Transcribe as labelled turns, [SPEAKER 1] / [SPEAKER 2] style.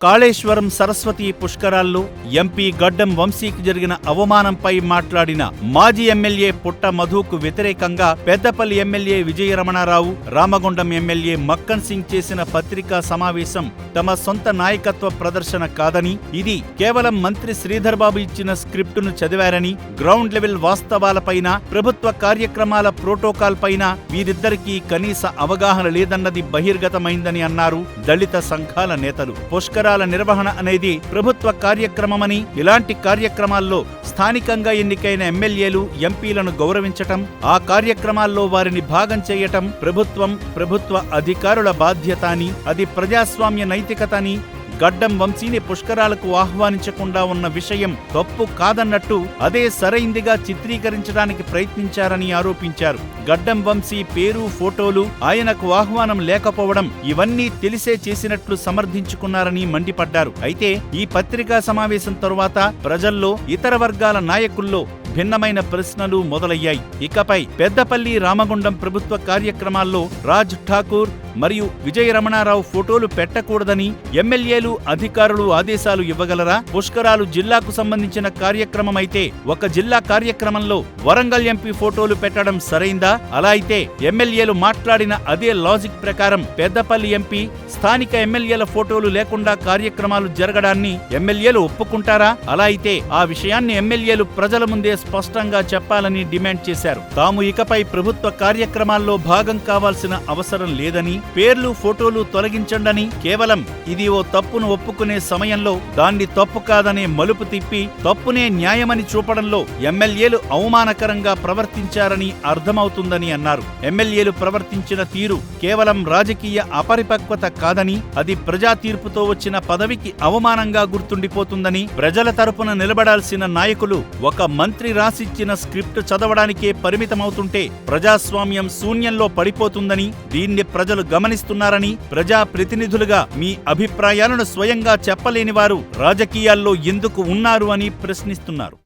[SPEAKER 1] Kaleshwaram Saraswati పుష్కరాల్లో MP గడ్డం వంశీకి జరిగిన అవమానంపై మాట్లాడిన మాజీ ఎమ్మెల్యే పుట్ట మధుకు వ్యతిరేకంగా పెద్దపల్లి ఎమ్మెల్యే విజయరమణారావు, రామగుండం ఎమ్మెల్యే మక్కన్ సింగ్ చేసిన పత్రికా సమావేశం తమ సొంత నాయకత్వ ప్రదర్శన కాదని, ఇది కేవలం మంత్రి శ్రీధర్ బాబు ఇచ్చిన స్క్రిప్టును చదివారని, గ్రౌండ్ లెవెల్ వాస్తవాలపైన, ప్రభుత్వ కార్యక్రమాల ప్రోటోకాల్ పైన వీరిద్దరికీ కనీస అవగాహన లేదన్నది బహిర్గతమైందని అన్నారు దళిత సంఘాల నేతలు. పుష్కరాల నిర్వహణ అనేది ప్రభుత్వ కార్యక్రమమని, ఇలాంటి కార్యక్రమాల్లో స్థానికంగా ఎన్నికైన ఎమ్మెల్యేలు, ఎంపీలను గౌరవించటం, ఆ కార్యక్రమాల్లో వారిని భాగం చేయటం ప్రభుత్వ అధికారుల బాధ్యత అని, అది ప్రజాస్వామ్య నైతికత అని గడ్డం వంశీని పుష్కరాలకు ఆహ్వానించకుండా ఉన్న విషయం తప్పు కాదన్నట్టు అదే సరైందిగా చిత్రీకరించడానికి ప్రయత్నించారని ఆరోపించారు. గడ్డం వంశీ పేరు, ఫోటోలు, ఆయనకు ఆహ్వానం లేకపోవడం ఇవన్నీ తెలిసే చేసినట్లు సమర్థించుకున్నారని మండిపడ్డారు. అయితే ఈ పత్రికా సమావేశం తరువాత ప్రజల్లో, ఇతర వర్గాల నాయకుల్లో భిన్నమైన ప్రశ్నలు మొదలయ్యాయి. ఇకపై పెద్దపల్లి, రామగుండం ప్రభుత్వ కార్యక్రమాల్లో రాజ్ ఠాకూర్ మరియు విజయరమణారావు ఫోటోలు పెట్టకూడదని ఎమ్మెల్యేలు, అధికారులు ఆదేశాలు ఇవ్వగలరా? పుష్కరాలు జిల్లాకు సంబంధించిన కార్యక్రమమైతే ఒక జిల్లా కార్యక్రమంలో వరంగల్ ఎంపీ ఫోటోలు పెట్టడం సరైందా? అలా అయితే ఎమ్మెల్యేలు మాట్లాడిన అదే లాజిక్ ప్రకారం పెద్దపల్లి ఎంపీ, స్థానిక ఎమ్మెల్యేల ఫోటోలు లేకుండా కార్యక్రమాలు జరగడాన్ని ఎమ్మెల్యేలు ఒప్పుకుంటారా? అలా అయితే ఆ విషయాన్ని ఎమ్మెల్యేలు ప్రజల ముందే స్పష్టంగా చెప్పాలని డిమాండ్ చేశారు. తాము ఇకపై ప్రభుత్వ కార్యక్రమాల్లో భాగం కావాల్సిన అవసరం లేదని, పేర్లు, ఫోటోలు తొలగించండని, కేవలం ఇది ఓ తప్పును ఒప్పుకునే సమయంలో దాన్ని తప్పు కాదనే మలుపు తిప్పి తప్పునే న్యాయమని చూపడంలో ఎమ్మెల్యేలు అవమానకరంగా ప్రవర్తించారని అర్థమవుతుందని అన్నారు. ఎమ్మెల్యేలు ప్రవర్తించిన తీరు కేవలం రాజకీయ అపరిపక్వత కాదని, అది ప్రజా తీర్పుతో వచ్చిన పదవికి అవమానంగా గుర్తుండిపోతుందని, ప్రజల తరపున నిలబడాల్సిన నాయకులు ఒక మంత్రి రాసిచ్చిన స్క్రిప్ట్ చదవడానికే పరిమితమవుతుంటే ప్రజాస్వామ్యం శూన్యంలో పడిపోతుందని, దీన్ని ప్రజలు గమనిస్తున్నారని, ప్రజా ప్రతినిధులుగా మీ అభిప్రాయాలను స్వయంగా చెప్పలేని వారు రాజకీయాల్లో ఎందుకు ఉన్నారు అని ప్రశ్నిస్తున్నారు.